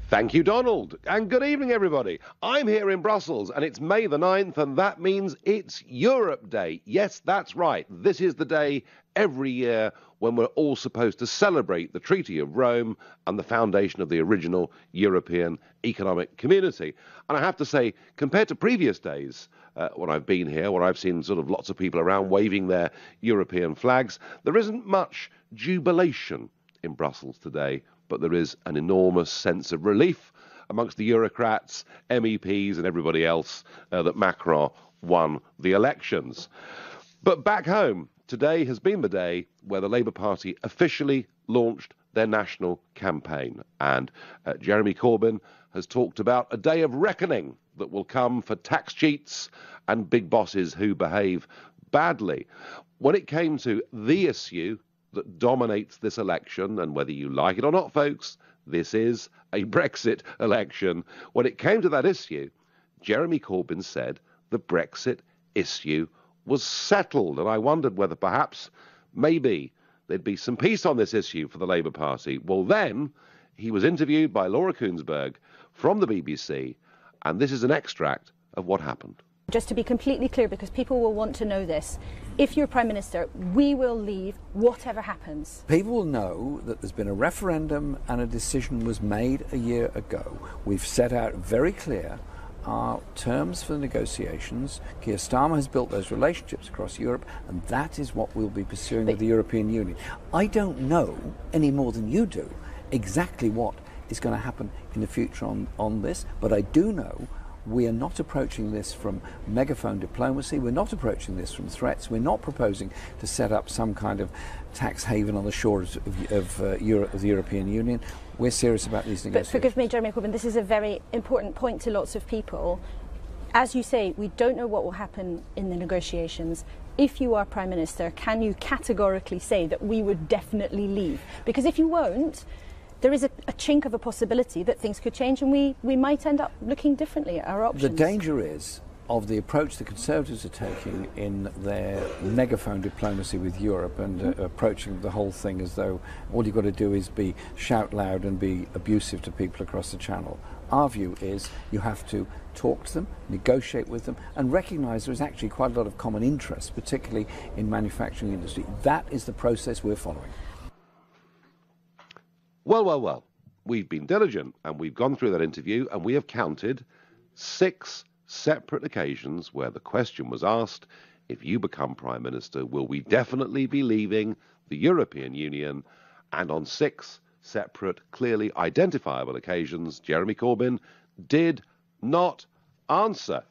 Thank you, Donald, and good evening, everybody. I'm here in Brussels, and it's May the 9th, and that means it's Europe Day. Yes, that's right. This is the day every year when we're all supposed to celebrate the Treaty of Rome and the foundation of the original European Economic Community. And I have to say, compared to previous days, when I've been here, where I've seen sort of lots of people around waving their European flags, there isn't much jubilation in Brussels today, but there is an enormous sense of relief amongst the Eurocrats, MEPs and everybody else that Macron won the elections. But back home, today has been the day where the Labour Party officially launched their national campaign. And Jeremy Corbyn has talked about a day of reckoning that will come for tax cheats and big bosses who behave badly. When it came to the issue that dominates this election, and whether you like it or not, folks, this is a Brexit election. When it came to that issue, Jeremy Corbyn said the Brexit issue was settled, and I wondered whether perhaps, maybe, there'd be some peace on this issue for the Labour Party. Well, then, he was interviewed by Laura Kuenssberg from the BBC, and this is an extract of what happened. Just to be completely clear, because people will want to know this, if you're Prime Minister, we will leave whatever happens. People will know that there's been a referendum and a decision was made a year ago. We've set out very clear our terms for the negotiations. Keir Starmer has built those relationships across Europe, and that is what we'll be pursuing with the European Union. I don't know, any more than you do, exactly what is going to happen in the future on this, but I do know we are not approaching this from megaphone diplomacy. We're not approaching this from threats. We're not proposing to set up some kind of tax haven on the shores of the European Union. We're serious about these negotiations. But forgive me, Jeremy Corbyn, this is a very important point to lots of people. As you say, we don't know what will happen in the negotiations. If you are Prime Minister, can you categorically say that we would definitely leave? Because if you won't, there is a chink of a possibility that things could change and we might end up looking differently at our options. The danger is of the approach the Conservatives are taking in their megaphone diplomacy with Europe and approaching the whole thing as though all you've got to do is shout loud and be abusive to people across the Channel. Our view is you have to talk to them, negotiate with them, and recognise there is actually quite a lot of common interest, particularly in manufacturing industry. That is the process we're following. Well, we've been diligent and we've gone through that interview and we have counted 6 separate occasions where the question was asked, if you become Prime Minister, will we definitely be leaving the European Union? And on 6 separate, clearly identifiable occasions, Jeremy Corbyn did not answer.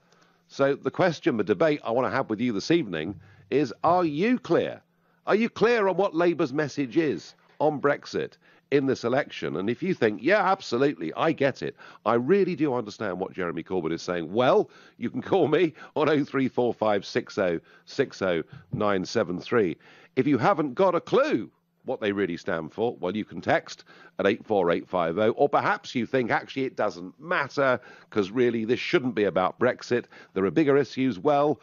So the question, the debate I want to have with you this evening is, are you clear? Are you clear on what Labour's message is on Brexit in this election? And if you think, yeah, absolutely, I get it, I really do understand what Jeremy Corbyn is saying, well, you can call me on 0345 60 60 973. If you haven't got a clue what they really stand for, well, you can text at 84850, or perhaps you think, actually, it doesn't matter, because really this shouldn't be about Brexit. There are bigger issues. Well,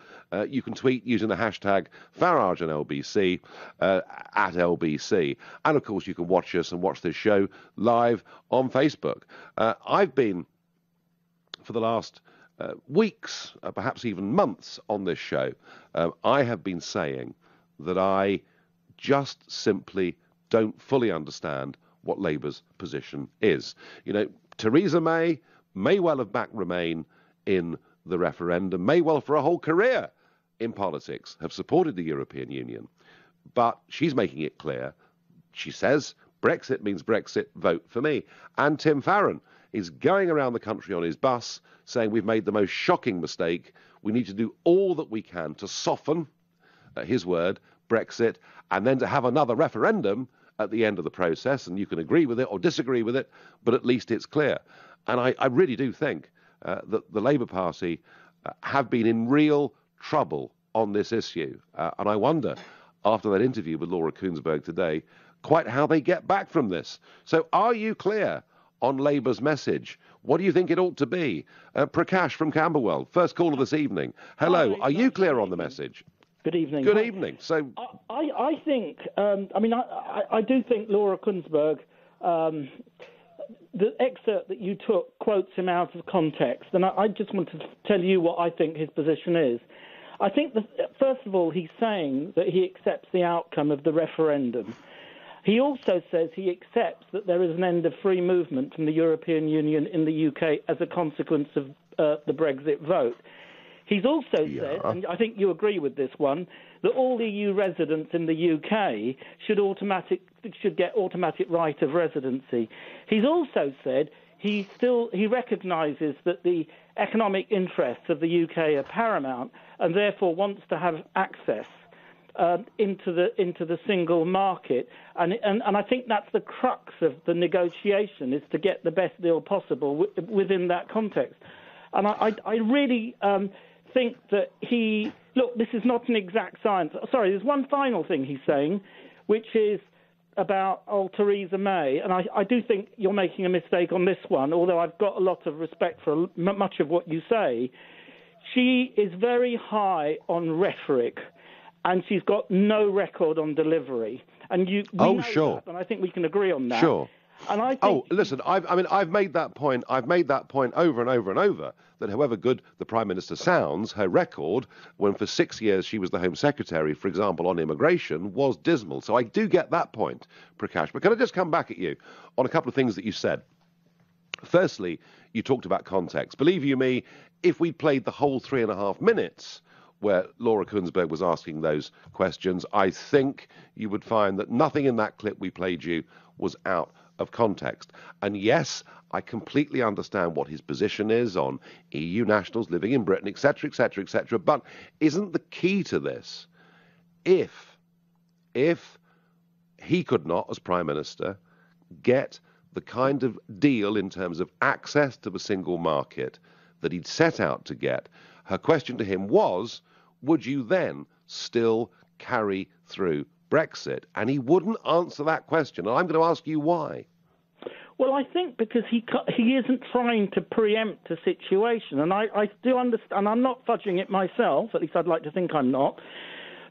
you can tweet using the hashtag Farage and LBC, at LBC. And, of course, you can watch us and watch this show live on Facebook. I've been, for the last weeks, perhaps even months on this show, I have been saying that I just simply don't fully understand what Labour's position is. You know, Theresa May well have backed Remain in the referendum, may well for a whole career in politics have supported the European Union, but she's making it clear. She says Brexit means Brexit, vote for me. And Tim Farron is going around the country on his bus saying we've made the most shocking mistake. We need to do all that we can to soften, his word, Brexit, and then to have another referendum at the end of the process, and you can agree with it or disagree with it, but at least it's clear. And I really do think that the Labour Party have been in real trouble on this issue. And I wonder, after that interview with Laura Kuenssberg today, quite how they get back from this. So are you clear on Labour's message? What do you think it ought to be? Prakash from Camberwell, first caller this evening. Hello, are you clear on the message? Good evening. Good evening. So, I think, I do think Laura Kuenssberg the excerpt that you took quotes him out of context, and I just want to tell you what I think his position is. I think that, first of all, he's saying that he accepts the outcome of the referendum. He also says he accepts that there is an end of free movement from the European Union in the UK as a consequence of the Brexit vote. He's also said, and I think you agree with this one, that all EU residents in the UK should get automatic right of residency. He's also said he recognises that the economic interests of the UK are paramount and therefore wants to have access into the single market. And I think that's the crux of the negotiation, is to get the best deal possible within that context. And I really think that this is not an exact science. Sorry, there's one final thing he's saying, which is about Theresa May, and I do think you're making a mistake on this one, although I've got a lot of respect for much of what you say. She is very high on rhetoric, and she's got no record on delivery. And we know that, and I think we can agree on that. Sure. And I think listen, I've made that point. I've made that point over and over and over, that however good the Prime Minister sounds, her record, when for 6 years she was the Home Secretary, for example, on immigration, was dismal. So I do get that point, Prakash. But can I just come back at you on a couple of things that you said? Firstly, you talked about context. Believe you me, if we'd played the whole 3.5 minutes where Laura Kuenssberg was asking those questions, I think you would find that nothing in that clip we played you was out of context. And yes, I completely understand what his position is on EU nationals living in Britain, etc., etc., etc. But isn't the key to this, if he could not, as Prime Minister, get the kind of deal in terms of access to the single market that he'd set out to get, her question to him was, would you then still carry through Brexit? And he wouldn't answer that question. And I'm going to ask you why. Well, I think because he isn't trying to preempt a situation, and I do understand, and I'm not fudging it myself, at least I'd like to think I'm not,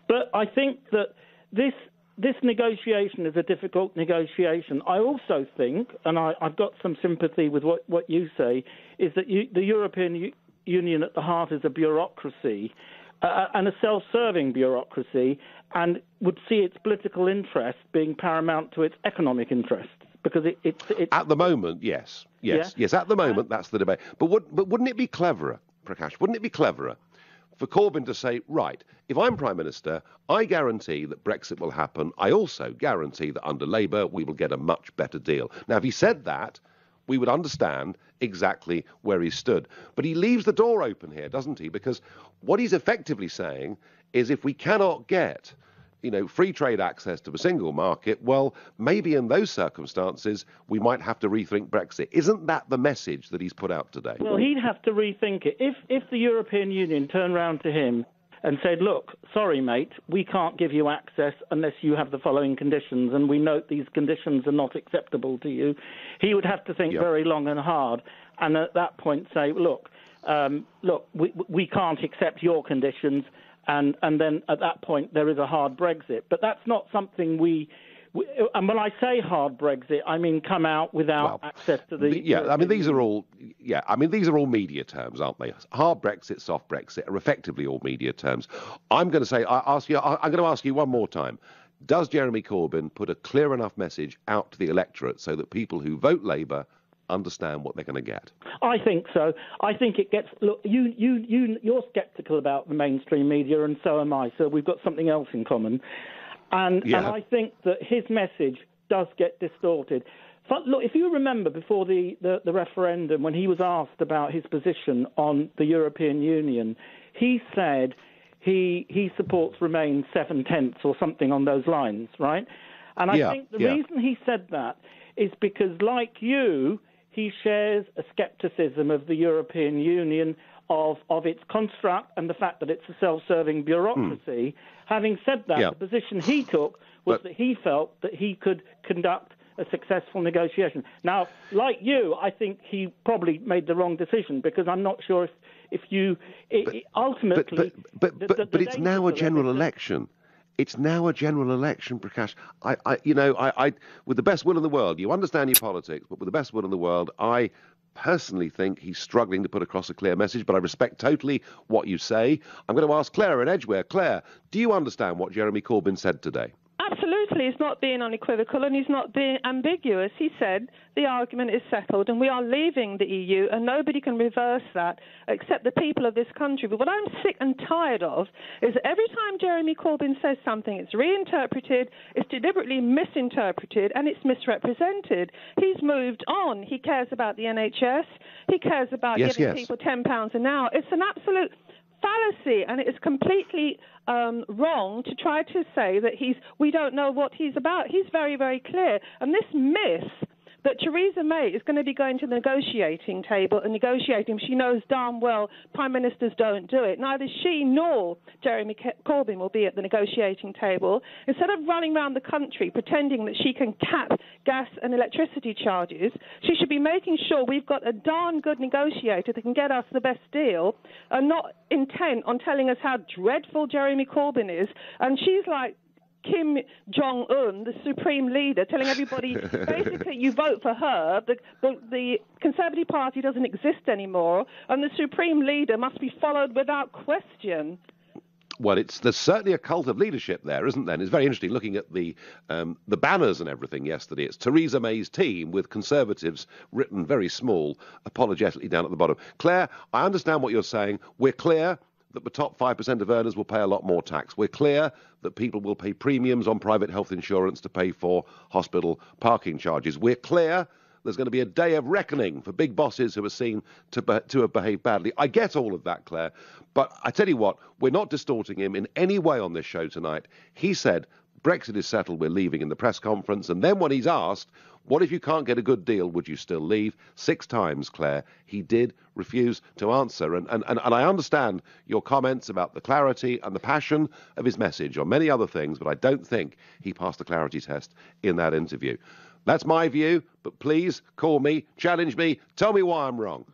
but I think that this negotiation is a difficult negotiation. I also think, and I've got some sympathy with what you say, is that the European Union at the heart is a bureaucracy, and a self-serving bureaucracy, and would see its political interest being paramount to its economic interests. Because it's at the moment, yes. At the moment, that's the debate. But wouldn't it be cleverer, Prakash? Wouldn't it be cleverer for Corbyn to say, right, if I'm Prime Minister, I guarantee that Brexit will happen. I also guarantee that under Labour we will get a much better deal. Now, if he said that, we would understand exactly where he stood. But he leaves the door open here, doesn't he? Because what he's effectively saying is, if we cannot get free trade access to the single market, well, maybe in those circumstances, we might have to rethink Brexit. Isn't that the message that he's put out today? Well, he'd have to rethink it. If the European Union turned round to him and said, look, sorry, mate, we can't give you access unless you have the following conditions, and we note these conditions are not acceptable to you, he would have to think very long and hard, and at that point say, look, we can't accept your conditions, and then at that point there is a hard Brexit. But that's not something and when I say hard Brexit, I mean come out without access to the... these are all media terms, aren't they? Hard Brexit, soft Brexit are effectively all media terms. I'm going to ask you one more time. Does Jeremy Corbyn put a clear enough message out to the electorate so that people who vote Labour understand what they're going to get? I think so. I think it gets... Look, you're sceptical about the mainstream media, and so am I, so we've got something else in common. And I think that his message does get distorted. But look, if you remember before the referendum, when he was asked about his position on the European Union, he said he supports Remain 7/10 or something on those lines, right? And I think the reason he said that is because, like you, he shares a scepticism of the European Union, of its construct and the fact that it's a self-serving bureaucracy. Having said that, the position he took was that he felt that he could conduct a successful negotiation. Now, like you, I think he probably made the wrong decision, because I'm not sure if you ultimately... But it's now a general election. It's now a general election, Prakash. I, with the best will in the world, you understand your politics, but with the best will in the world, I personally think he's struggling to put across a clear message, but I respect totally what you say. I'm going to ask Claire in Edgware. Claire, do you understand what Jeremy Corbyn said today? Absolutely. He's not being unequivocal and he's not being ambiguous. He said the argument is settled and we are leaving the EU and nobody can reverse that except the people of this country. But what I'm sick and tired of is that every time Jeremy Corbyn says something, it's reinterpreted, it's deliberately misinterpreted and it's misrepresented. He's moved on. He cares about the NHS. He cares about giving people £10 an hour. It's an absolute fallacy, and it is completely wrong to try to say that we don't know what he's about. He's very, very clear. And this myth that Theresa May is going to be going to the negotiating table and negotiating, she knows darn well prime ministers don't do it. Neither she nor Jeremy Corbyn will be at the negotiating table. Instead of running around the country pretending that she can cap gas and electricity charges, she should be making sure we've got a darn good negotiator that can get us the best deal and not intent on telling us how dreadful Jeremy Corbyn is. And she's like Kim Jong-un, the supreme leader, telling everybody, basically, you vote for her, the Conservative Party doesn't exist anymore, and the supreme leader must be followed without question. Well, there's certainly a cult of leadership there, isn't there? And it's very interesting looking at the banners and everything yesterday. It's Theresa May's team with Conservatives written very small, apologetically down at the bottom. Claire, I understand what you're saying. We're clear that the top 5% of earners will pay a lot more tax. We're clear that people will pay premiums on private health insurance to pay for hospital parking charges. We're clear there's going to be a day of reckoning for big bosses who are seen to have behaved badly. I get all of that, Claire, but I tell you what, we're not distorting him in any way on this show tonight. He said Brexit is settled, we're leaving in the press conference, and then when he's asked, what if you can't get a good deal, would you still leave? 6 times, Claire, he did refuse to answer. And I understand your comments about the clarity and the passion of his message on many other things, but I don't think he passed the clarity test in that interview. That's my view, but please call me, challenge me, tell me why I'm wrong.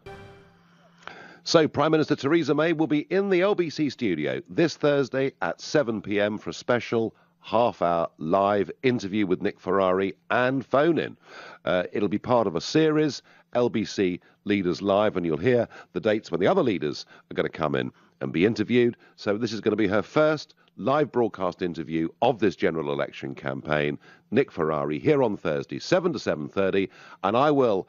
So Prime Minister Theresa May will be in the LBC studio this Thursday at 7 p.m. for a special half-hour live interview with Nick Ferrari and phone-in. It'll be part of a series, LBC Leaders Live, and you'll hear the dates when the other leaders are going to come in and be interviewed. So this is going to be her first live broadcast interview of this general election campaign. Nick Ferrari here on Thursday, 7 to 7:30, and I will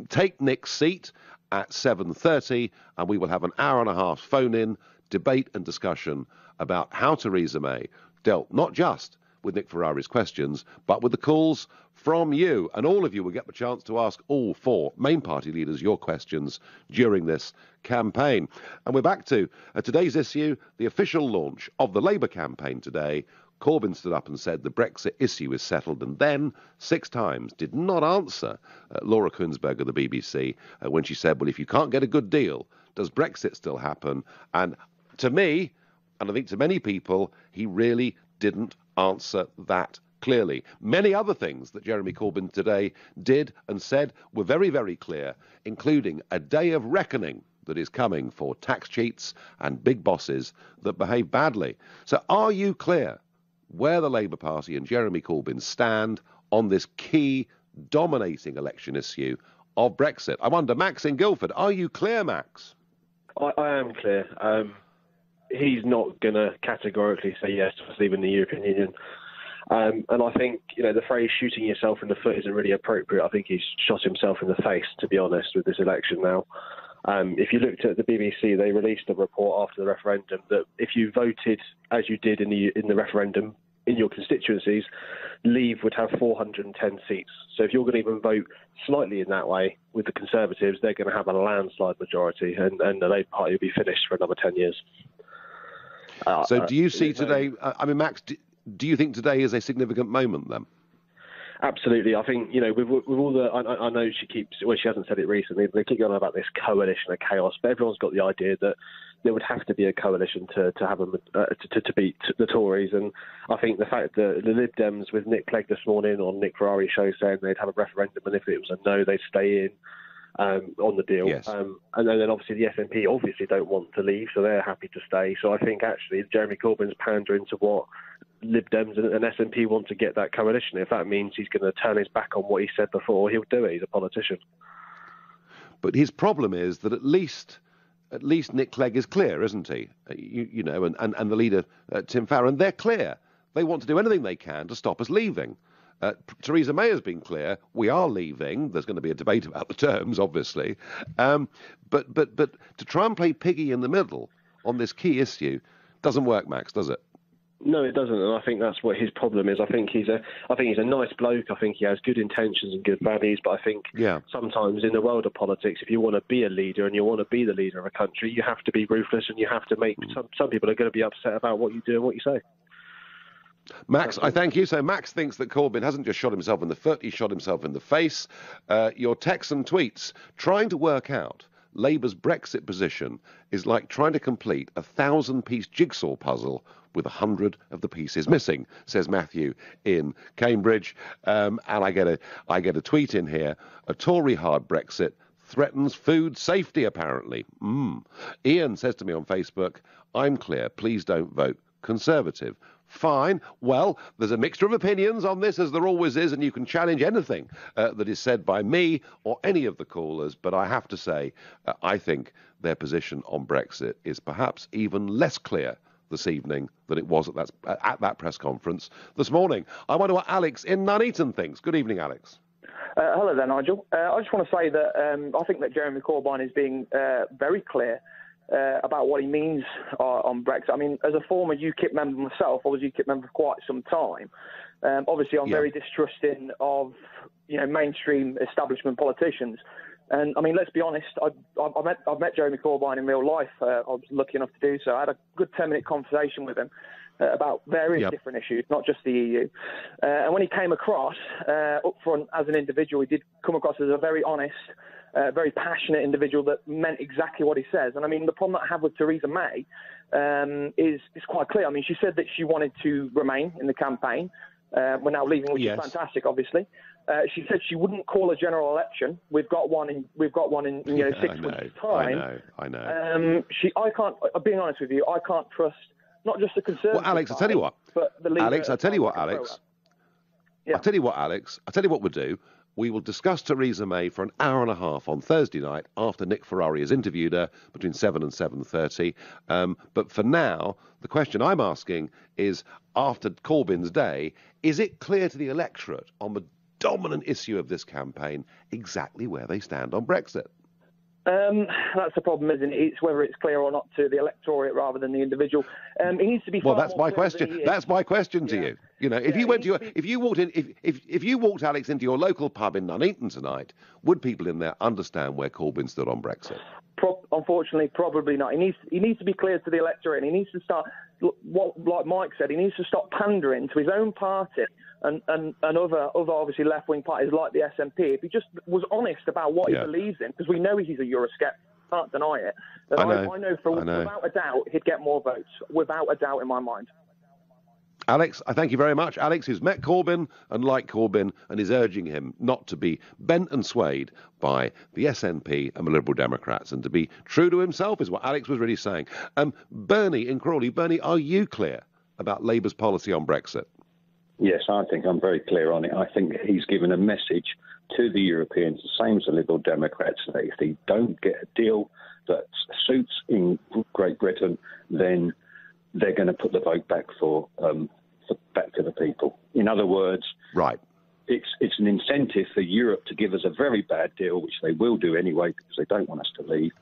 take Nick's seat at 7:30, and we will have an hour and a half phone-in debate and discussion about how Theresa May dealt not just with Nick Ferrari's questions, but with the calls from you. And all of you will get the chance to ask all 4 main party leaders your questions during this campaign. And we're back to today's issue, the official launch of the Labour campaign today. Corbyn stood up and said the Brexit issue is settled, and then 6 times did not answer Laura Kuenssberg of the BBC when she said, well, if you can't get a good deal, does Brexit still happen? And to me, and I think to many people, he really didn't answer that clearly. Many other things that Jeremy Corbyn today did and said were very, very clear, including a day of reckoning that is coming for tax cheats and big bosses that behave badly. So are you clear where the Labour Party and Jeremy Corbyn stand on this key dominating election issue of Brexit? I wonder, Max in Guildford, are you clear, Max? I am clear. He's not going to categorically say yes to us leaving the European Union. And I think, the phrase shooting yourself in the foot isn't really appropriate. I think he's shot himself in the face, to be honest, with this election now. If you looked at the BBC, they released a report after the referendum that if you voted as you did in the referendum in your constituencies, Leave would have 410 seats. So if you're going to even vote slightly in that way with the Conservatives, they're going to have a landslide majority, and the Labour Party will be finished for another 10 years. So do you see today, Max, do you think today is a significant moment then? Absolutely. I think, with all the, I know she hasn't said it recently, but they keep going on about this coalition of chaos, but everyone's got the idea that there would have to be a coalition to have to beat the Tories. And I think the fact that the Lib Dems with Nick Clegg this morning on Nick Ferrari's show saying they'd have a referendum, and if it was a no, they'd stay in. On the deal. Yes. And then obviously the SNP obviously don't want to leave, so they're happy to stay. So I think actually Jeremy Corbyn's pandering to what Lib Dems and SNP want to get that coalition. If that means he's going to turn his back on what he said before, he'll do it. He's a politician. But his problem is that at least Nick Clegg is clear, isn't he? You know, and the leader, Tim Farron, they're clear. They want to do anything they can to stop us leaving. Theresa May has been clear. We are leaving. There's going to be a debate about the terms, obviously. But to try and play piggy in the middle on this key issue doesn't work, Max, does it? No, it doesn't, and I think that's what his problem is. I think he's a nice bloke. I think he has good intentions and good values, but I think sometimes in the world of politics, if you want to be a leader and you want to be the leader of a country, you have to be ruthless, and you have to make some people are going to be upset about what you do and what you say. Max, I thank you. So Max thinks that Corbyn hasn't just shot himself in the foot, he shot himself in the face. Your texts and tweets, trying to work out Labour's Brexit position is like trying to complete a 1,000-piece jigsaw puzzle with 100 of the pieces missing, says Matthew in Cambridge. And I get a tweet in here, a Tory hard Brexit threatens food safety, apparently. Ian says to me on Facebook, I'm clear, please don't vote Conservative. Fine. Well, there's a mixture of opinions on this, as there always is, and you can challenge anything that is said by me or any of the callers. But I have to say, I think their position on Brexit is perhaps even less clear this evening than it was at that press conference this morning. I wonder what Alex in Nuneaton thinks. Good evening, Alex. Hello there, Nigel. I just want to say that I think that Jeremy Corbyn is being very clear about what he means on Brexit. I mean, as a former UKIP member myself, I was a UKIP member for quite some time. Obviously, I'm very distrusting of mainstream establishment politicians. And I mean, let's be honest. I've met Jeremy Corbyn in real life. I was lucky enough to do so. I had a good 10-minute conversation with him about various different issues, not just the EU. And when he came across up front as an individual, he did come across as a very honest, very passionate individual that meant exactly what he says. And I mean, the problem that I have with Theresa May is quite clear. I mean, she said that she wanted to remain in the campaign. We're now leaving, which is fantastic, obviously. She said she wouldn't call a general election. We've got one in 6 weeks' time. I know. I can't. Being honest with you, I can't trust not just the Conservative. Well, Alex, I tell you what. But the leader. Alex, I tell you what, Alex. I tell you what, Alex. I tell you what we'll do. We will discuss Theresa May for an hour and a half on Thursday night after Nick Ferrari has interviewed her between 7 and 7:30. But for now, the question I'm asking is, after Corbyn's day, is it clear to the electorate on the dominant issue of this campaign exactly where they stand on Brexit? That's the problem, isn't it? It's whether it's clear or not to the electorate rather than the individual. He needs to be. Well, that's my question. That's my question to you. You know, if you walked Alex into your local pub in Nuneaton tonight, would people in there understand where Corbyn stood on Brexit? Unfortunately, probably not. He needs to be clear to the electorate, and he needs to start. Like Mike said, he needs to stop pandering to his own party and other obviously left-wing parties like the SNP. If he just was honest about what he believes in, because we know he's a Eurosceptic, can't deny it. I know without a doubt he'd get more votes, without a doubt in my mind. Alex, I thank you very much. Alex, who's met Corbyn and liked Corbyn and is urging him not to be bent and swayed by the SNP and the Liberal Democrats and to be true to himself is what Alex was really saying. Bernie in Crawley. Bernie, are you clear about Labour's policy on Brexit? Yes, I think I'm very clear on it. I think he's given a message to the Europeans, the same as the Liberal Democrats, that if they don't get a deal that suits in Great Britain, then they're going to put the vote back back to the people. In other words, right. It's an incentive for Europe to give us a very bad deal, which they will do anyway because they don't want us to leave.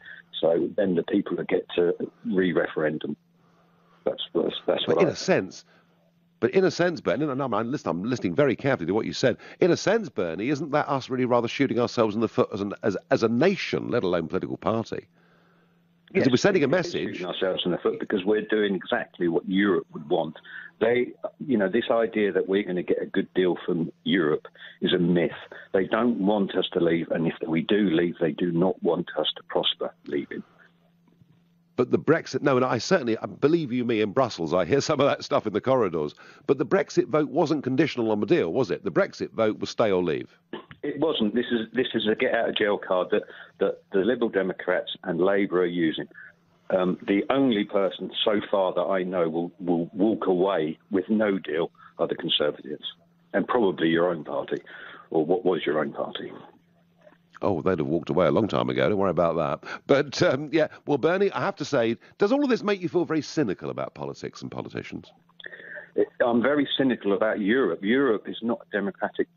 So then the people will get to re-referendum. That's what in a sense. But in a sense, Bernie, and I'm listening very carefully to what you said. In a sense, Bernie, isn't that us really rather shooting ourselves in the foot as a nation, let alone political party? Because we're sending a message. Shooting ourselves in the foot because we're doing exactly what Europe would want. This idea that we're going to get a good deal from Europe is a myth. They don't want us to leave, and if we do leave, they do not want us to prosper leaving. But the Brexit, no, and I believe you me, in Brussels, I hear some of that stuff in the corridors. But the Brexit vote wasn't conditional on the deal, was it? The Brexit vote was stay or leave. It wasn't. This is a get out of jail card that the Liberal Democrats and Labour are using. The only person so far that I know will walk away with no deal are the Conservatives, and probably your own party, or what was your own party. Oh, they'd have walked away a long time ago. Don't worry about that. But, yeah, well, Bernie, I have to say, does all of this make you feel very cynical about politics and politicians? I'm very cynical about Europe. Europe is not a democratic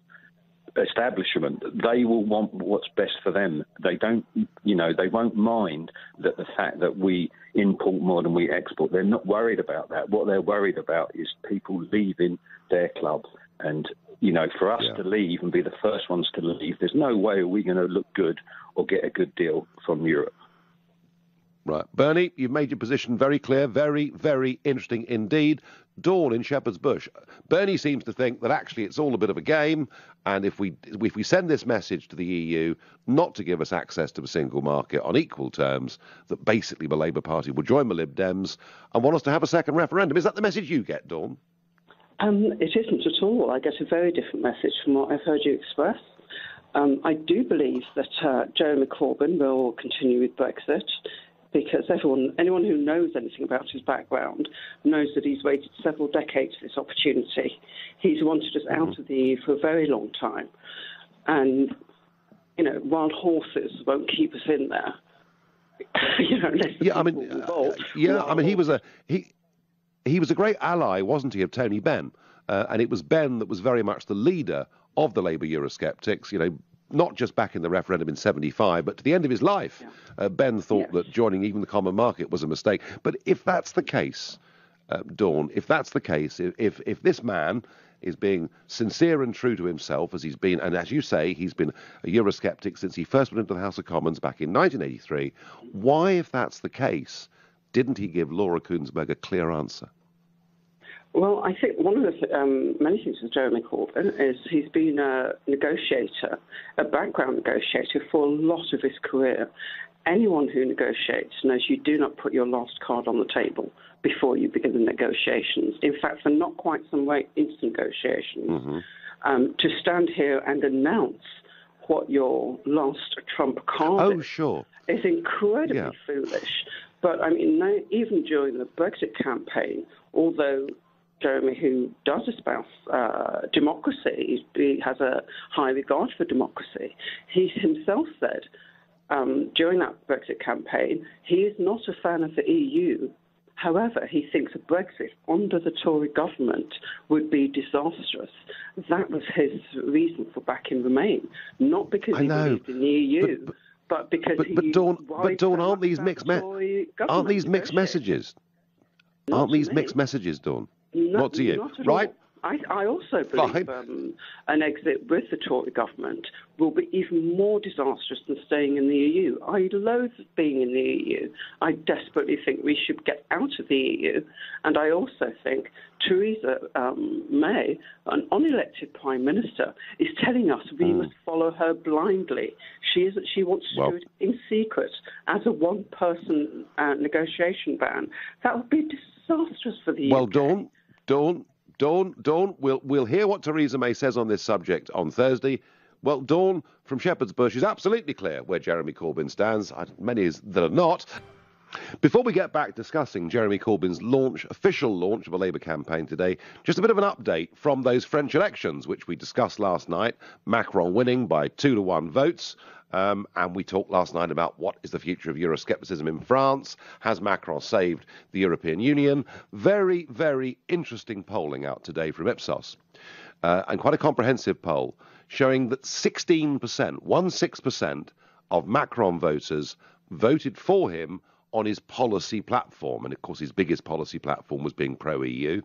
establishment. They will want what's best for them. They don't, they won't mind that the fact that we import more than we export. They're not worried about that. What they're worried about is people leaving their club. And, for us to leave and be the first ones to leave, there's no way we're going to look good or get a good deal from Europe. Right. Bernie, you've made your position very clear, very, very interesting indeed. Dawn in Shepherd's Bush. Bernie seems to think that actually it's all a bit of a game, and if we send this message to the EU not to give us access to a single market on equal terms, that basically the Labour Party will join the Lib Dems and want us to have a second referendum. Is that the message you get, Dawn? It isn't at all. I get a very different message from what I've heard you express. I do believe that Jeremy Corbyn will continue with Brexit, because anyone who knows anything about his background knows that he's waited several decades for this opportunity. He's wanted us out of the EU for a very long time. And, wild horses won't keep us in there. He was a great ally, wasn't he, of Tony Benn? And it was Benn that was very much the leader of the Labour Eurosceptics, not just back in the referendum in 75, but to the end of his life. Benn thought that joining even the common market was a mistake. But if that's the case, Dawn, if that's the case, if this man is being sincere and true to himself, as he's been, and as you say, he's been a Eurosceptic since he first went into the House of Commons back in 1983, why, if that's the case, didn't he give Laura Kuenssberg a clear answer? Well, I think one of the many things with Jeremy Corbyn is he's been a negotiator, a background negotiator for a lot of his career. Anyone who negotiates knows you do not put your last card on the table before you begin the negotiations. In fact, for not quite some way into negotiations, to stand here and announce what your last trump card is incredibly foolish. But, even during the Brexit campaign, although Jeremy, who does espouse democracy, he has a high regard for democracy, he himself said during that Brexit campaign he is not a fan of the EU. However, he thinks a Brexit under the Tory government would be disastrous. That was his reason for backing Remain, not because he believed in the EU. But because Dawn, aren't these mixed messages? Aren't these mixed messages, Dawn? Not to you, right? I also believe an exit with the Tory government will be even more disastrous than staying in the EU. I loathe being in the EU. I desperately think we should get out of the EU. And I also think Theresa May, an unelected Prime Minister, is telling us we must follow her blindly. She wants to do it in secret as a one-person negotiation ban. That would be disastrous for the UK. Well, Dawn, we'll hear what Theresa May says on this subject on Thursday. Well, Dawn from Shepherd's Bush is absolutely clear where Jeremy Corbyn stands. Many that are not. Before we get back discussing Jeremy Corbyn's official launch of a Labour campaign today, just a bit of an update from those French elections, which we discussed last night. Macron winning by 2-1 votes. And we talked last night about what is the future of Euroscepticism in France. Has Macron saved the European Union? Very, very interesting polling out today from Ipsos. And quite a comprehensive poll showing that 16% of Macron voters voted for him on his policy platform. And of course, his biggest policy platform was being pro-EU.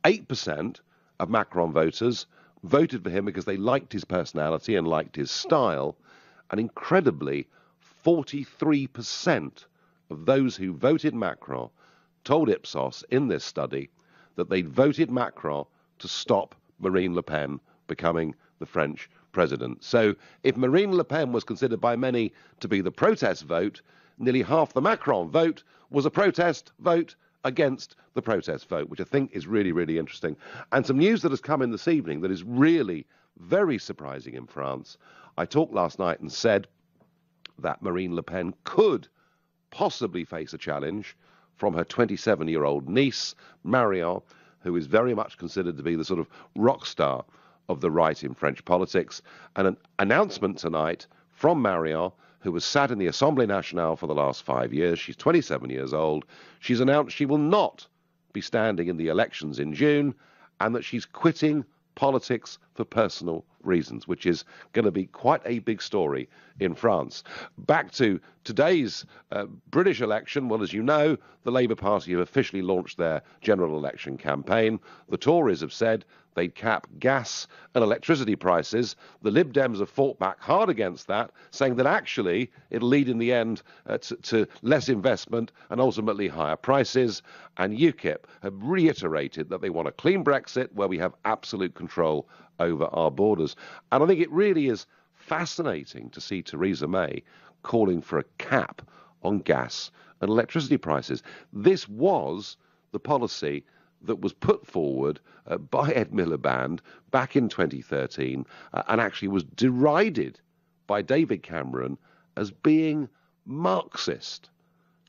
8% of Macron voters voted for him because they liked his personality and liked his style. And incredibly, 43% of those who voted Macron told Ipsos in this study that they'd voted Macron to stop Marine Le Pen becoming the French president. So if Marine Le Pen was considered by many to be the protest vote, nearly half the Macron vote was a protest vote against the protest vote, which I think is really, really interesting. And some news that has come in this evening that is really very surprising in France. I talked last night and said that Marine Le Pen could possibly face a challenge from her 27-year-old niece, Marion, who is very much considered to be the sort of rock star of the right in French politics. And an announcement tonight from Marion, who has sat in the Assemblée Nationale for the last 5 years. She's 27 years old. She's announced she will not be standing in the elections in June, and that she's quitting politics for personal reasons, which is going to be quite a big story in France. Back to today's British election. Well, as you know, the Labour Party have officially launched their general election campaign. The Tories have said they'd cap gas and electricity prices. The Lib Dems have fought back hard against that, saying that actually it'll lead in the end to less investment and ultimately higher prices. And UKIP have reiterated that they want a clean Brexit where we have absolute control over our borders. And I think it really is fascinating to see Theresa May calling for a cap on gas and electricity prices. This was the policy that was put forward by Ed Miliband back in 2013 and actually was derided by David Cameron as being Marxist.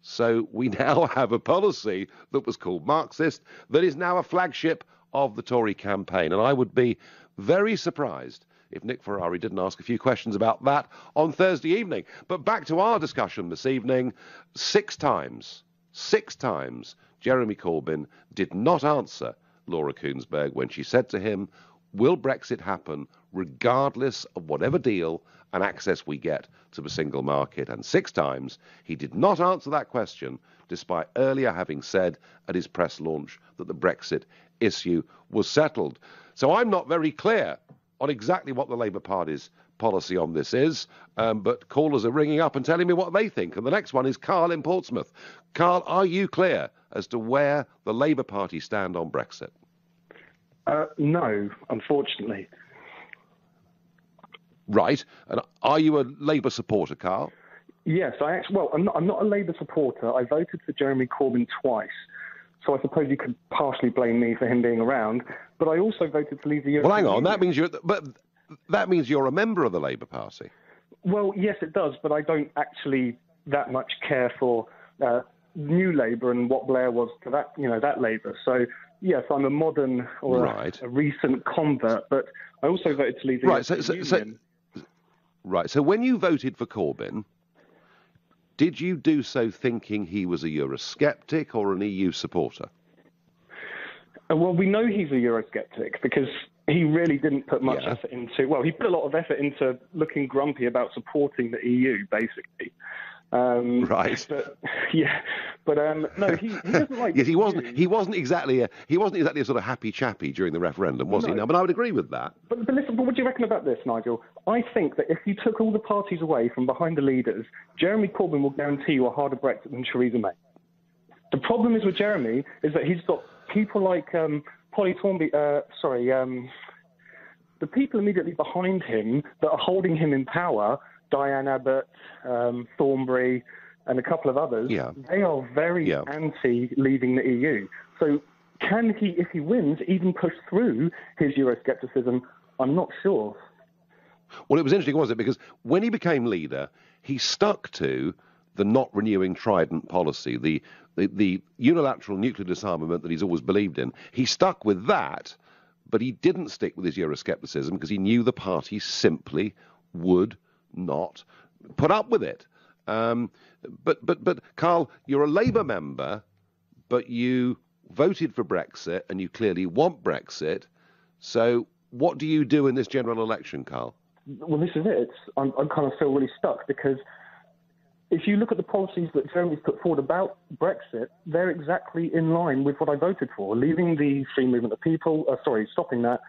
So we now have a policy that was called Marxist that is now a flagship of the Tory campaign. And I would be very surprised if Nick Ferrari didn't ask a few questions about that on Thursday evening. But back to our discussion this evening. Six times, Jeremy Corbyn did not answer Laura Kuenssberg when she said to him, will Brexit happen regardless of whatever deal and access we get to the single market? And six times he did not answer that question, despite earlier having said at his press launch that the Brexit issue was settled. So I'm not very clear on exactly what the Labour Party's policy on this is, but callers are ringing up and telling me what they think. And the next one is Carl in Portsmouth. Carl, are you clear as to where the Labour Party stand on Brexit? No, unfortunately. Right. And are you a Labour supporter, Carl? Yes, I'm not a Labour supporter. I voted for Jeremy Corbyn twice. So I suppose you could partially blame me for him being around, but I also voted to leave the European Well, hang on, Union. that means you're a member of the Labour Party. Well, yes, it does, but I don't actually that much care for New Labour and what Blair was to that Labour. So yes, I'm a modern or a recent convert, but I also voted to leave the European Union. Right. So when you voted for Corbyn, did you do so thinking he was a Eurosceptic or an EU supporter? Well, we know he's a Eurosceptic because he really didn't put much effort into... Well, he put a lot of effort into looking grumpy about supporting the EU, basically. Right. No, he doesn't like... Yes, he wasn't exactly a sort of happy chappy during the referendum, was he? No, but I would agree with that. But listen, what do you reckon about this, Nigel? I think that if you took all the parties away from behind the leaders, Jeremy Corbyn will guarantee you a harder Brexit than Theresa May. The problem is with Jeremy is that he's got people like Polly Thornby, the people immediately behind him that are holding him in power, Diane Abbott, Thornbury, and a couple of others, they are very anti-leaving the EU. So can he, if he wins, even push through his Euroscepticism? I'm not sure. Well, it was interesting, wasn't it? Because when he became leader, he stuck to the not renewing Trident policy, the unilateral nuclear disarmament that he's always believed in. He stuck with that, but he didn't stick with his Euroscepticism because he knew the party simply would not put up with it. But Carl, you're a Labour member, but you voted for Brexit and you clearly want Brexit. So what do you do in this general election, Carl? Well, this is it. I kind of feel really stuck because if you look at the policies that Jeremy's put forward about Brexit, they're exactly in line with what I voted for, leaving the free movement of people, stopping that,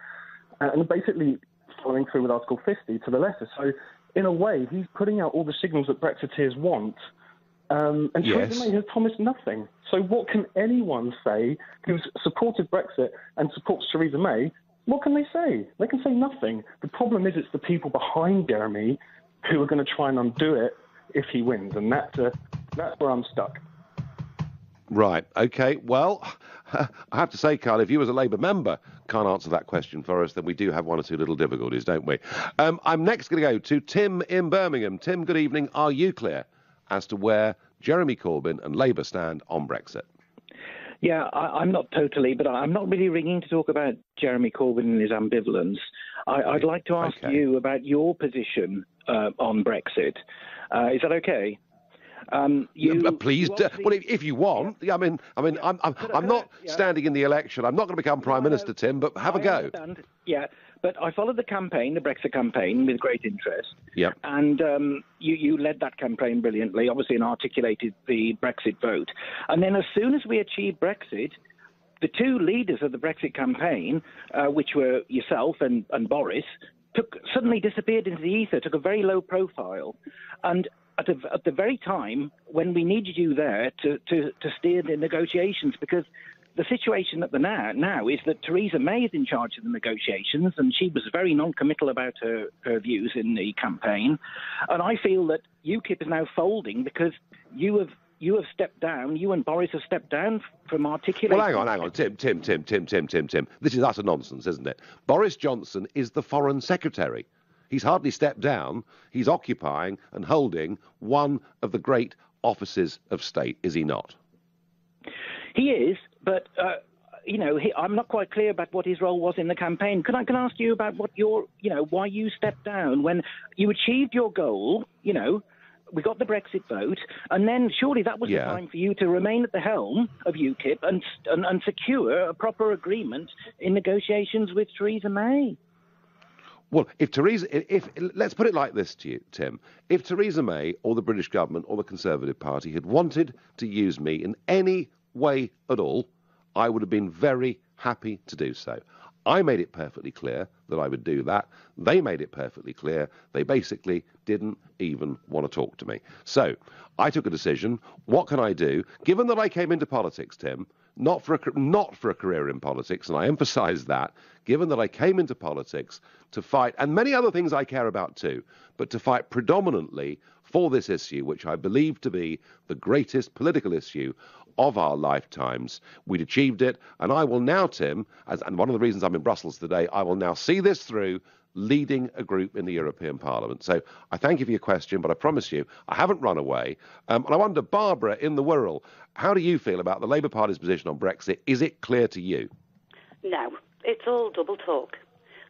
and basically following through with Article 50 to the letter. So in a way, he's putting out all the signals that Brexiteers want, and Theresa May has promised nothing. So what can anyone say who's supported Brexit and supports Theresa May? What can they say? They can say nothing. The problem is it's the people behind Jeremy who are going to try and undo it if he wins, and that's where I'm stuck. Right. Okay. Well, I have to say, Carl, if you as a Labour member can't answer that question for us, then we do have one or two little difficulties, don't we? I'm next going to go to Tim in Birmingham. Tim, good evening. Are you clear as to where Jeremy Corbyn and Labour stand on Brexit? Yeah, I'm not totally, but I'm not really ringing to talk about Jeremy Corbyn and his ambivalence. I'd like to ask you about your position on Brexit. Is that okay? Please, well, if you want. Yeah. I'm not standing in the election. I'm not going to become Prime Minister, Tim, but have a go. Understand. Yeah, but I followed the campaign, the Brexit campaign, with great interest. Yeah. And you led that campaign brilliantly, obviously, and articulated the Brexit vote. And then as soon as we achieved Brexit, the two leaders of the Brexit campaign, which were yourself and Boris, suddenly disappeared into the ether, took a very low profile. And at the very time when we needed you there to steer the negotiations, because the situation at the now is that Theresa May is in charge of the negotiations, and she was very non-committal about her views in the campaign. And I feel that UKIP is now folding because you have stepped down, you and Boris have stepped down from articulating... Well, hang on. Tim. This is utter nonsense, isn't it? Boris Johnson is the Foreign Secretary. He's hardly stepped down. He's occupying and holding one of the great offices of state, is he not? He is, but I'm not quite clear about what his role was in the campaign. Can I ask you about what why you stepped down when you achieved your goal? We got the Brexit vote, and then surely that was the time for you to remain at the helm of UKIP and secure a proper agreement in negotiations with Theresa May. Well, if let's put it like this to you, Tim. If Theresa May or the British government or the Conservative Party had wanted to use me in any way at all, I would have been very happy to do so. I made it perfectly clear that I would do that. They made it perfectly clear. They basically didn't even want to talk to me. So I took a decision. What can I do? Given that I came into politics, Tim, not for a career in politics, and I emphasise that, given that I came into politics to fight, and many other things I care about too, but to fight predominantly for this issue, which I believe to be the greatest political issue of our lifetimes. We'd achieved it, and I will now, Tim, and one of the reasons I'm in Brussels today, I will now see this through, leading a group in the European Parliament. So I thank you for your question, but I promise you, I haven't run away. And I wonder, Barbara in the Wirral, how do you feel about the Labour Party's position on Brexit? Is it clear to you? No, it's all double talk.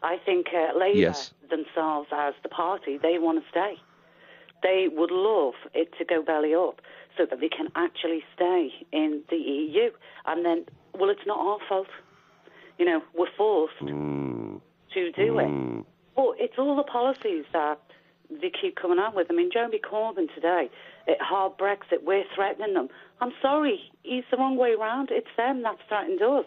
I think Labour themselves as the party, they want to stay. They would love it to go belly up so that they can actually stay in the EU. And then, well, it's not our fault. We're forced to do it. But it's all the policies that they keep coming out with. I mean, Jeremy Corbyn today, hard Brexit, we're threatening them. I'm sorry, he's the wrong way around. It's them that's threatened us.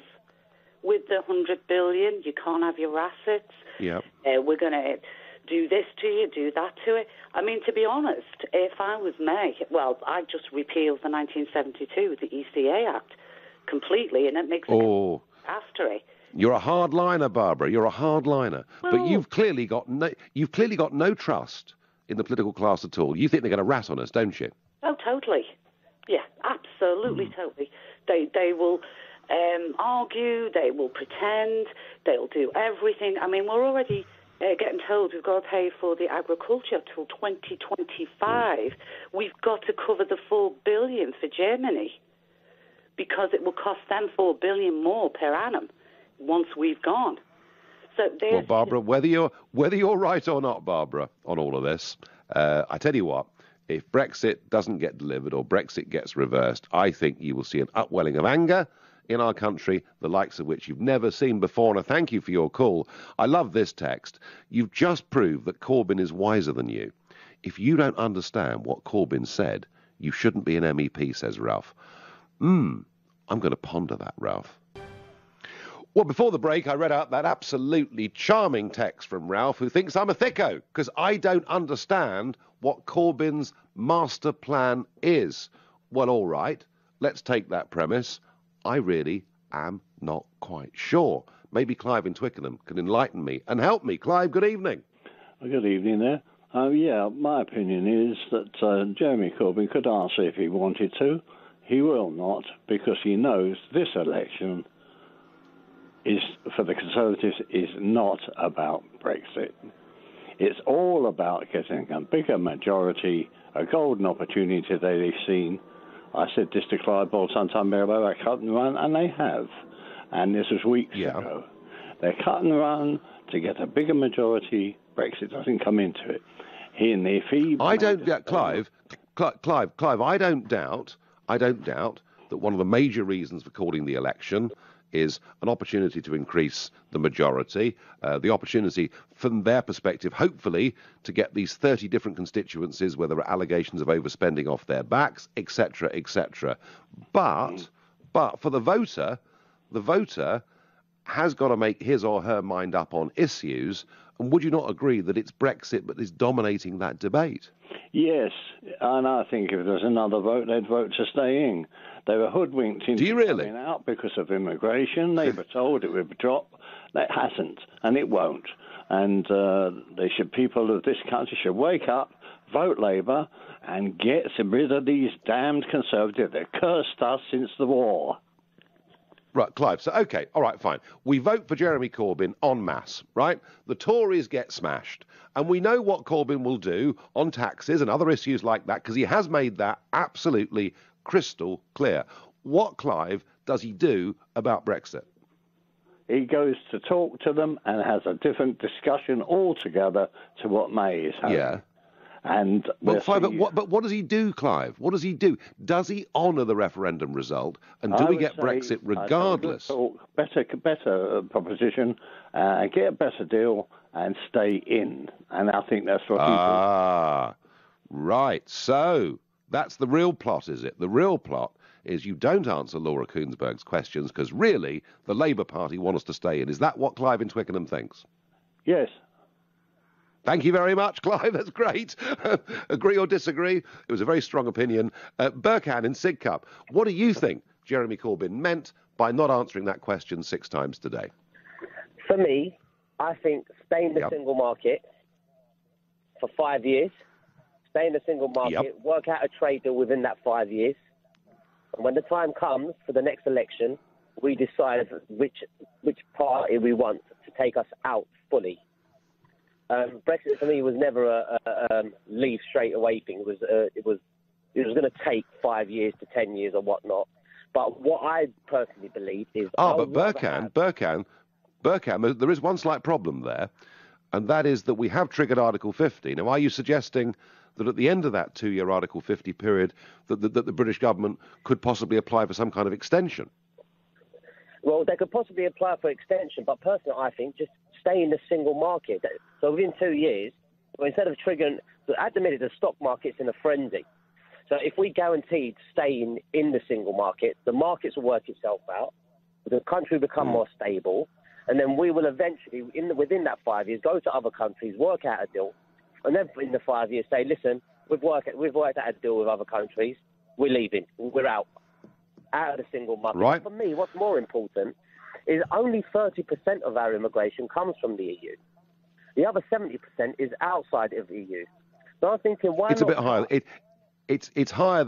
With the 100 billion, you can't have your assets. Yep. We're going to do this to you, do that to it. I mean, to be honest, if I was May, I'd just repeal the 1972, the ECA Act, completely, and it makes it after it. You're a hardliner, Barbara. You're a hardliner. Well, but you've clearly got no trust in the political class at all. You think they're going to rat on us, don't you? Oh, totally. Yeah, absolutely, totally. They will argue. They will pretend. They'll do everything. I mean, we're already getting told we've got to pay for the agriculture till 2025. We've got to cover the $4 billion for Germany because it will cost them $4 billion more per annum once we've gone. So well, Barbara, whether you're right or not, Barbara, on all of this, I tell you what, if Brexit doesn't get delivered or Brexit gets reversed, I think you will see an upwelling of anger in our country, the likes of which you've never seen before. And I thank you for your call. I love this text. You've just proved that Corbyn is wiser than you. If you don't understand what Corbyn said, you shouldn't be an MEP, says Ralph. I'm going to ponder that, Ralph. Well, before the break, I read out that absolutely charming text from Ralph, who thinks I'm a thicko because I don't understand what Corbyn's master plan is. Well, all right, let's take that premise. I really am not quite sure. Maybe Clive in Twickenham can enlighten me and help me. Clive, good evening. Good evening there. My opinion is that Jeremy Corbyn could answer if he wanted to. He will not, because he knows this election for the Conservatives is not about Brexit. It's all about getting a bigger majority, a golden opportunity that they've seen I said this to Clive Ball sometime about cut and run, and they have. And this was weeks ago. They're cut and run to get a bigger majority. Brexit doesn't come into it. I don't doubt, Clive, I don't doubt that one of the major reasons for calling the election is an opportunity to increase the majority, the opportunity from their perspective, hopefully, to get these 30 different constituencies where there are allegations of overspending off their backs, etc., etc. But for the voter has got to make his or her mind up on issues. And would you not agree that it's Brexit that is dominating that debate? Yes, and I think if there's another vote, they'd vote to stay in. They were hoodwinked into coming out because of immigration. They were told it would drop. That hasn't, and it won't. And people of this country should wake up, vote Labour, and get rid of these damned Conservatives that cursed us since the war. Right, Clive. So, OK, all right, fine. We vote for Jeremy Corbyn en masse, right? The Tories get smashed. And we know what Corbyn will do on taxes and other issues like that, because he has made that absolutely crystal clear. What, Clive, does he do about Brexit? He goes to talk to them and has a different discussion altogether to what May is having. Yeah. And Clive, but what does he do, Clive? What does he do? Does he honour the referendum result? And do we get Brexit regardless? Better proposition, get a better deal and stay in. And I think that's what he did. Right. So that's the real plot, is it? The real plot is you don't answer Laura Kuenssberg's questions because really the Labour Party want us to stay in. Is that what Clive in Twickenham thinks? Yes. Thank you very much, Clive. That's great. Agree or disagree? It was a very strong opinion. Burkhan in Sidcup, what do you think Jeremy Corbyn meant by not answering that question 6 times today? For me, I think stay in the single market for 5 years. Stay in the single market, work out a trade deal within that 5 years. And when the time comes for the next election, we decide which party we want to take us out fully. Brexit for me was never a leave straight away thing. It was going to take 5 years to 10 years or whatnot. But what I personally believe is... but Burkhan, there is one slight problem there, and that is that we have triggered Article 50. Now, are you suggesting that at the end of that 2-year Article 50 period that the British government could possibly apply for some kind of extension? Well, they could possibly apply for extension, but personally, I think just stay in the single market. So within 2 years, instead of triggering... At the minute, the stock market's in a frenzy. So if we guaranteed staying in the single market, the markets will work itself out, the country will become more stable, and then we will eventually, within that 5 years, go to other countries, work out a deal, and then in the 5 years say, listen, we've worked out a deal with other countries, we're leaving, we're out of the single market. Right. For me, what's more important is only 30% of our immigration comes from the EU. The other 70% is outside of the EU. So I'm thinking, why it's not... It's a bit higher. It's higher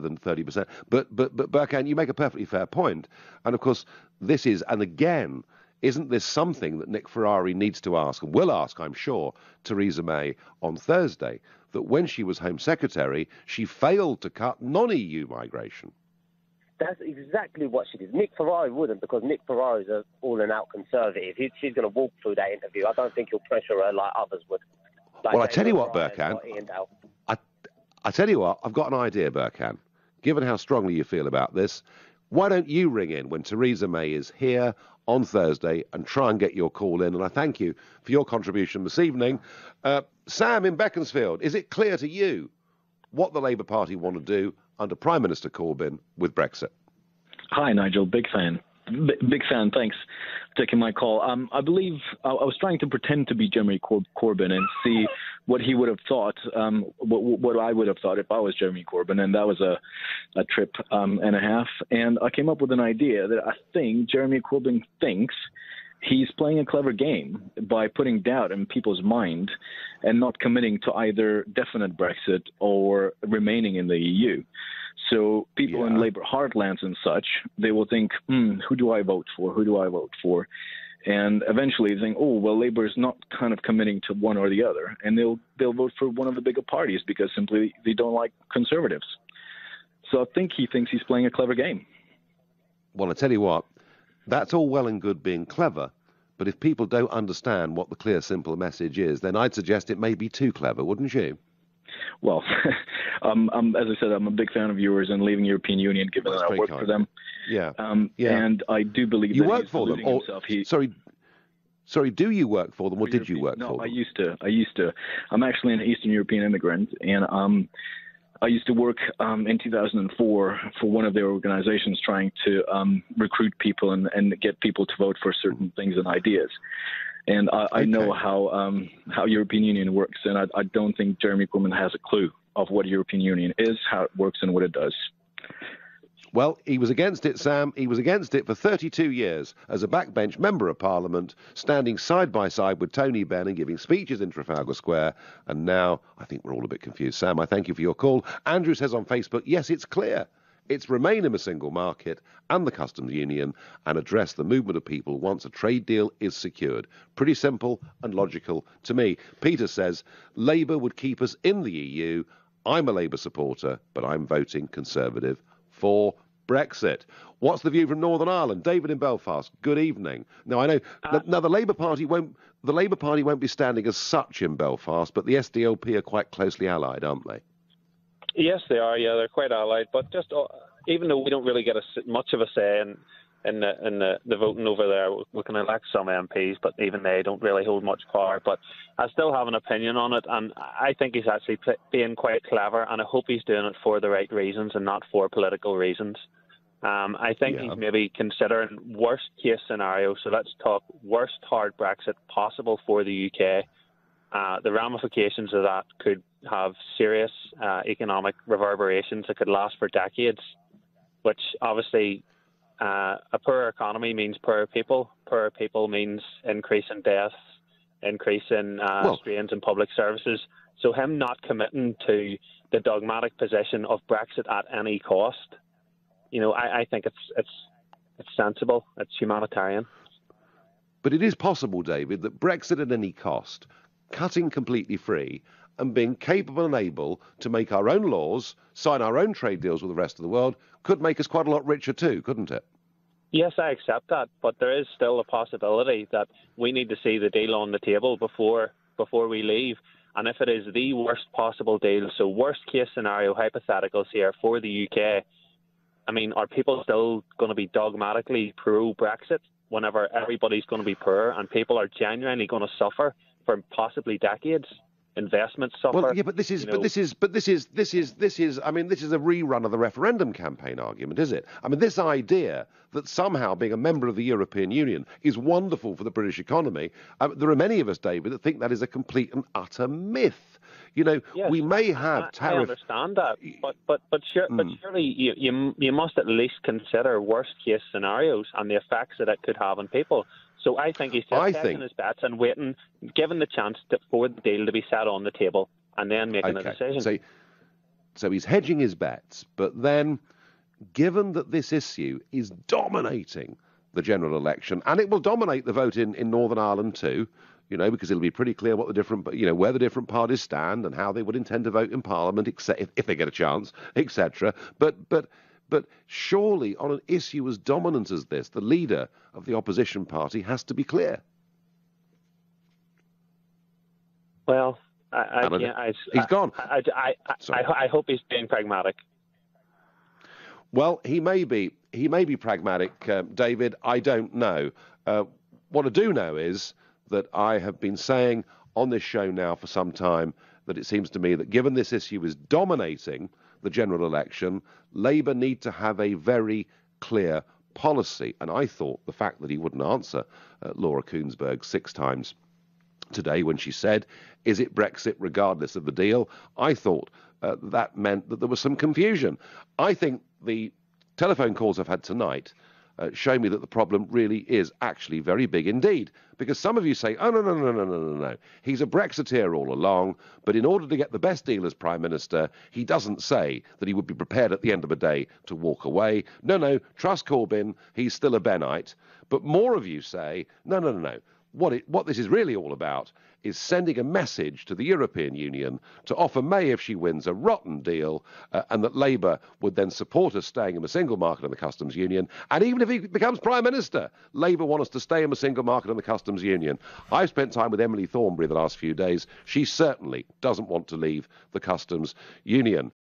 than 30%. But Burkhan, you make a perfectly fair point. And of course, this is, and again, isn't this something that Nick Ferrari needs to ask, and will ask, I'm sure, Theresa May on Thursday, that when she was Home Secretary, she failed to cut non-EU migration? That's exactly what she did. Nick Ferrari wouldn't, because Nick Ferrari is an all-and-out conservative. She's going to walk through that interview. I don't think he'll pressure her like others would. Well, I tell you what, Burkhan, I tell you what, I've got an idea, Burkhan. Given how strongly you feel about this, why don't you ring in when Theresa May is here on Thursday and try and get your call in? And I thank you for your contribution this evening. Sam in Beaconsfield, is it clear to you what the Labour Party want to do under Prime Minister Corbyn with Brexit? Hi, Nigel. Big fan. Big fan. Thanks for taking my call. I believe I was trying to pretend to be Jeremy Corbyn and see what he would have thought, what I would have thought if I was Jeremy Corbyn, and that was a trip and a half. And I came up with an idea that I think Jeremy Corbyn thinks he's playing a clever game by putting doubt in people's mind and not committing to either definite Brexit or remaining in the EU. So people in Labour heartlands and such, they will think, who do I vote for? Who do I vote for? And eventually think, oh, well, Labour is not kind of committing to one or the other. And they'll vote for one of the bigger parties because simply they don't like Conservatives. So I think he thinks he's playing a clever game. Well, I tell you what, that's all well and good being clever, but if people don't understand what the clear, simple message is, then I'd suggest it may be too clever, wouldn't you? Well, as I said, I'm a big fan of yours and leaving European Union, given that I work for them. Yeah. And I do believe you that work he's for them. deluding himself. Sorry, do you work for them, or did you work for them? No, I used to. I'm actually an Eastern European immigrant, and I used to work in 2004 for one of their organizations trying to recruit people and get people to vote for certain things and ideas. And I know how European Union works, and I don't think Jeremy Corbyn has a clue of what European Union is, how it works, and what it does. Well, he was against it, Sam. He was against it for 32 years as a backbench member of Parliament, standing side by side with Tony Benn and giving speeches in Trafalgar Square. And now I think we're all a bit confused. Sam, I thank you for your call. Andrew says on Facebook, yes, it's clear. It's remain in a single market and the customs union and address the movement of people once a trade deal is secured. Pretty simple and logical to me. Peter says, Labour would keep us in the EU. I'm a Labour supporter, but I'm voting Conservative for Brexit. What's the view from Northern Ireland? David in Belfast. Good evening. Now I know now the Labour Party won't be standing as such in Belfast, but the SDLP are quite closely allied, aren't they? Yes, they are. Yeah, they're quite allied. But just even though we don't really get much of a say in the voting over there, we can elect some MPs, but even they don't really hold much power. But I still have an opinion on it, and I think he's actually being quite clever, and I hope he's doing it for the right reasons and not for political reasons. I think he's maybe considering worst case scenario. So let's talk worst hard Brexit possible for the UK. The ramifications of that could have serious economic reverberations that could last for decades, which obviously a poorer economy means poorer people. Poorer people means increase in deaths, increase in strains in public services. So him not committing to the dogmatic position of Brexit at any cost, I think it's sensible. It's humanitarian. But it is possible, David, that Brexit at any cost, cutting completely free, and being capable and able to make our own laws, sign our own trade deals with the rest of the world, could make us quite a lot richer too, couldn't it? Yes, I accept that, but there is still a possibility that we need to see the deal on the table before we leave. And if it is the worst possible deal, so worst case scenario hypotheticals here for the UK, I mean, are people still going to be dogmatically pro-Brexit whenever everybody's going to be poor and people are genuinely going to suffer for possibly decades? Investments suffer. Well, yeah, but this is a rerun of the referendum campaign argument, is it? I mean, this idea that somehow being a member of the European Union is wonderful for the British economy. There are many of us, David, that think that is a complete and utter myth. Yes, we may have tariff. I understand that, but surely you must at least consider worst case scenarios and the effects that it could have on people. So I think he's just taking his bets and waiting, given the chance for the deal to be set on the table and then making a decision. So he's hedging his bets, but then, given that this issue is dominating the general election, and it will dominate the vote in Northern Ireland too, because it'll be pretty clear what the different, where the different parties stand and how they would intend to vote in Parliament, if they get a chance, etc. But surely, on an issue as dominant as this, the leader of the opposition party has to be clear. Well, he's gone. I hope he's being pragmatic. Well, he may be pragmatic, David. I don't know. What I do know is that I have been saying on this show now for some time that it seems to me that given this issue is dominating the general election, Labour need to have a very clear policy. And I thought the fact that he wouldn't answer Laura Kuenssberg 6 times today when she said, is it Brexit regardless of the deal? I thought that meant that there was some confusion. I think the telephone calls I've had tonight show me that the problem really is actually very big indeed. Because some of you say, oh, no. He's a Brexiteer all along, but in order to get the best deal as Prime Minister, he doesn't say that he would be prepared at the end of the day to walk away. No, trust Corbyn, he's still a Bennite. But more of you say, no. what this is really all about is sending a message to the European Union to offer May, if she wins, a rotten deal, and that Labour would then support us staying in the single market and the customs union. And even if he becomes Prime Minister, Labour want us to stay in the single market and the customs union. I've spent time with Emily Thornberry the last few days. She certainly doesn't want to leave the customs union.